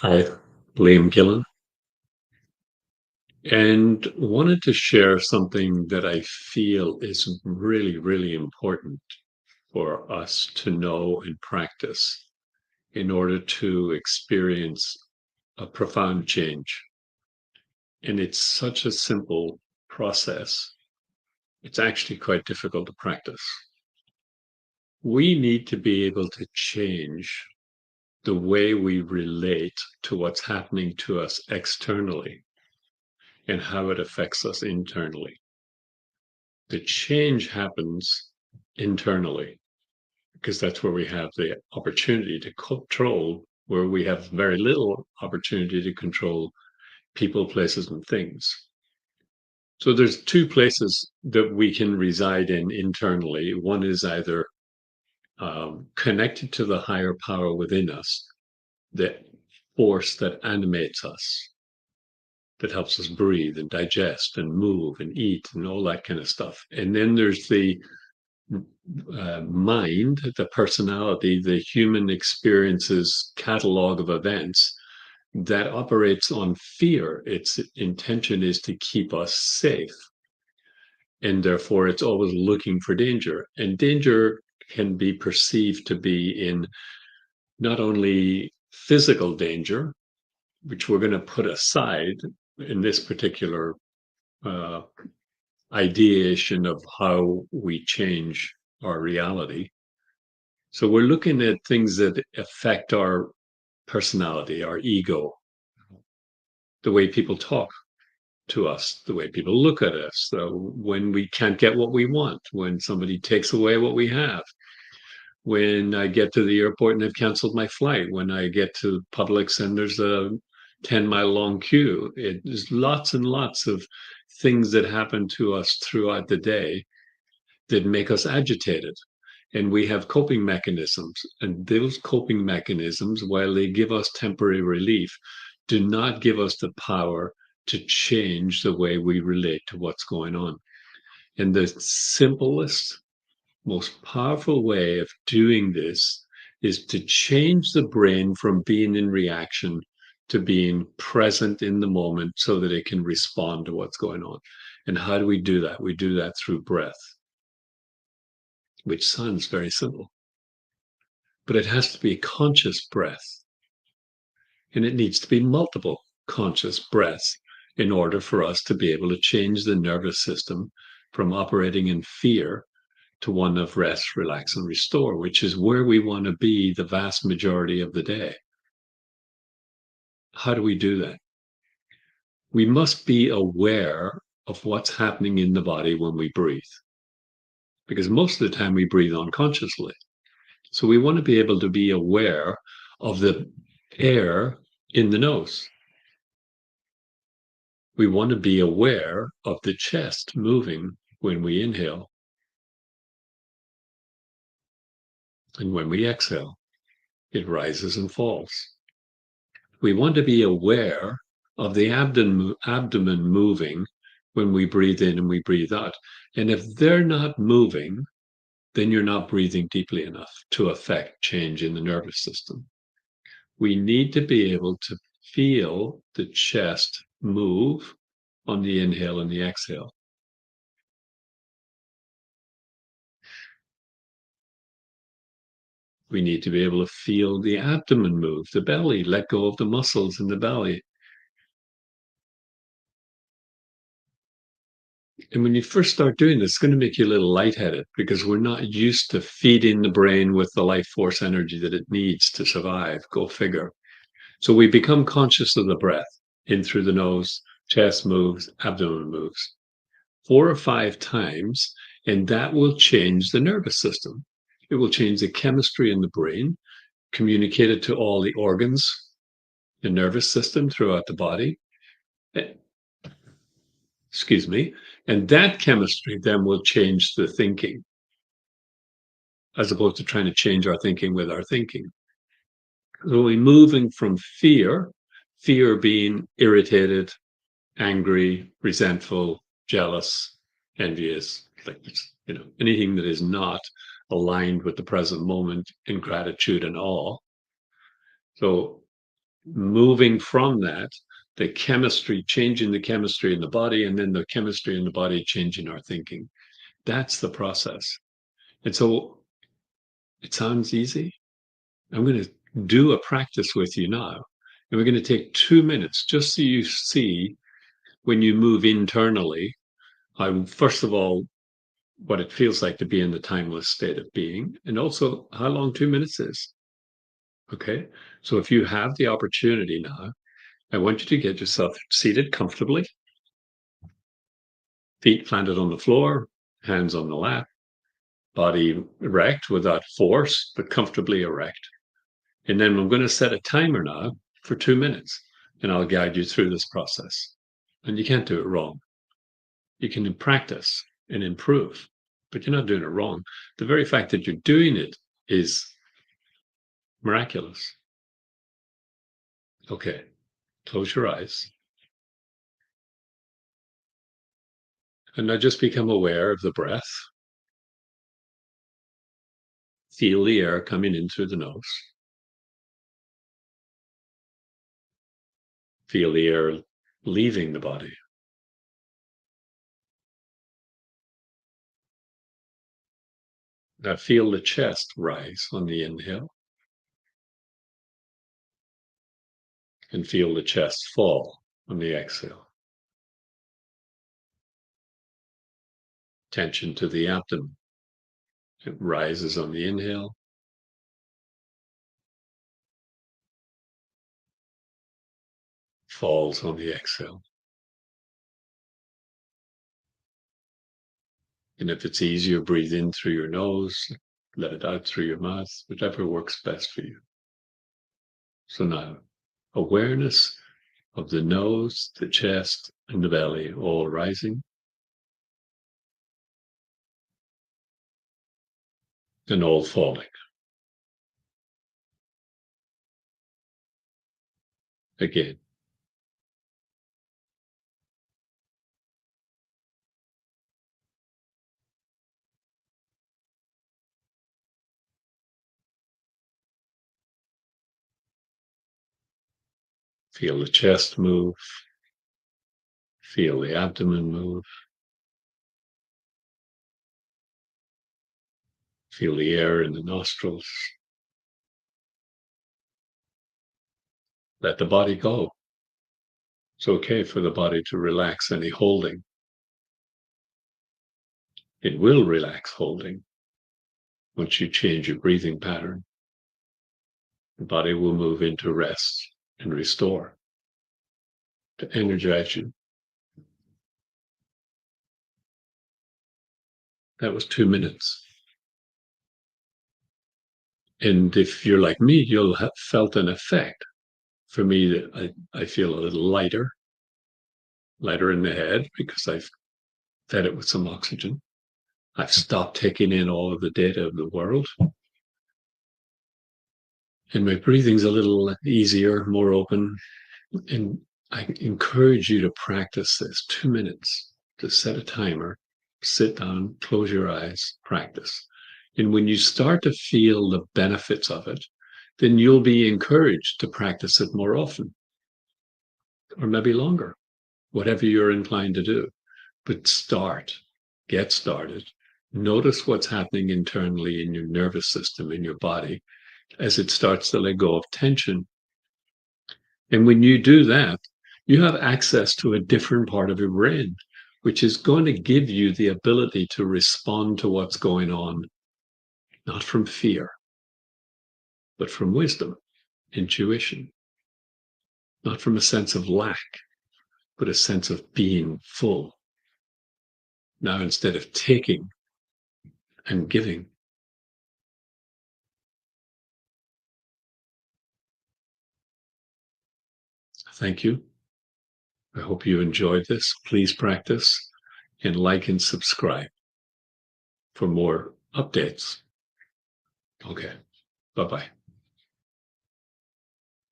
Hi, Liam Gillen, and wanted to share something that I feel is really, really important for us to know and practice in order to experience a profound change. And it's such a simple process. It's actually quite difficult to practice. We need to be able to change the way we relate to what's happening to us externally and how it affects us internally. The change happens internally because that's where we have the opportunity to control, where we have very little opportunity to control people, places, and things. So there's two places that we can reside in internally. One is either connected to the higher power within us, the force that animates us, that helps us breathe and digest and move and eat and all that kind of stuff. And then there's the mind, the personality, the human experiences catalog of events that operates on fear. Its intention is to keep us safe. And therefore, it's always looking for danger. And danger can be perceived to be in not only physical danger, which we're going to put aside in this particular uh, ideation of how we change our reality. So we're looking at things that affect our personality, our ego, the way people talk to us, the way people look at us, when we can't get what we want, when somebody takes away what we have, when I get to the airport and they've canceled my flight, when I get to Publix and there's a 10-mile long queue. There's lots and lots of things that happen to us throughout the day that make us agitated. And we have coping mechanisms. And those coping mechanisms, while they give us temporary relief, do not give us the power to change the way we relate to what's going on. And the simplest, most powerful way of doing this is to change the brain from being in reaction to being present in the moment so that it can respond to what's going on. And how do we do that? We do that through breath, which sounds very simple, but it has to be conscious breath. And it needs to be multiple conscious breaths in order for us to be able to change the nervous system from operating in fear to one of rest, relax, and restore, which is where we want to be the vast majority of the day. How do we do that? We must be aware of what's happening in the body when we breathe, because most of the time we breathe unconsciously. So we want to be able to be aware of the air in the nose. We want to be aware of the chest moving when we inhale and when we exhale. It rises and falls. We want to be aware of the abdomen moving when we breathe in and we breathe out. And if they're not moving, then you're not breathing deeply enough to affect change in the nervous system. We need to be able to feel the chest move on the inhale and the exhale. We need to be able to feel the abdomen move, the belly, let go of the muscles in the belly. And when you first start doing this, it's going to make you a little lightheaded because we're not used to feeding the brain with the life force energy that it needs to survive. Go figure. So we become conscious of the breath in through the nose, chest moves, abdomen moves 4 or 5 times, and that will change the nervous system. It will change the chemistry in the brain, communicate it to all the organs, the nervous system throughout the body. Excuse me. And that chemistry then will change the thinking, as opposed to trying to change our thinking with our thinking. So we're moving from fear being irritated, angry, resentful, jealous, envious, like, anything that is not aligned with the present moment in gratitude and awe. So moving from that, the chemistry, changing the chemistry in the body, and then the chemistry in the body changing our thinking. That's the process. And so it sounds easy. I'm going to do a practice with you now. And we're going to take 2 minutes just so you see when you move internally, first of all, what it feels like to be in the timeless state of being, and also how long 2 minutes is. Okay. So if you have the opportunity now, I want you to get yourself seated comfortably, feet planted on the floor, hands on the lap, body erect without force, but comfortably erect. And then I'm going to set a timer now for 2 minutes, and I'll guide you through this process. And you can't do it wrong. You can practice and improve, but you're not doing it wrong. The very fact that you're doing it is miraculous. Okay, close your eyes. And now just become aware of the breath. Feel the air coming in through the nose. Feel the air leaving the body. Now feel the chest rise on the inhale and feel the chest fall on the exhale. Tension to the abdomen. It rises on the inhale, falls on the exhale. And if it's easier, breathe in through your nose, let it out through your mouth, whichever works best for you. So now, awareness of the nose, the chest, and the belly all rising, and all falling. Again. Feel the chest move. Feel the abdomen move. Feel the air in the nostrils. Let the body go. It's okay for the body to relax any holding. It will relax holding once you change your breathing pattern. The body will move into rest and restore to energize you. That was 2 minutes. And if you're like me, you'll have felt an effect. For me, I feel a little lighter in the head because I've fed it with some oxygen. I've stopped taking in all of the data of the world. And my breathing's a little easier, more open. And I encourage you to practice this 2 minutes, to set a timer, sit down, close your eyes, practice. And when you start to feel the benefits of it, then you'll be encouraged to practice it more often, or maybe longer, whatever you're inclined to do. But get started. Notice what's happening internally in your nervous system, in your body, as it starts to let go of tension. And when you do that, you have access to a different part of your brain, which is going to give you the ability to respond to what's going on, not from fear, but from wisdom, intuition, not from a sense of lack, but a sense of being full. Now, instead of taking and giving. Thank you. I hope you enjoyed this. Please practice and like and subscribe for more updates. Okay. Bye-bye.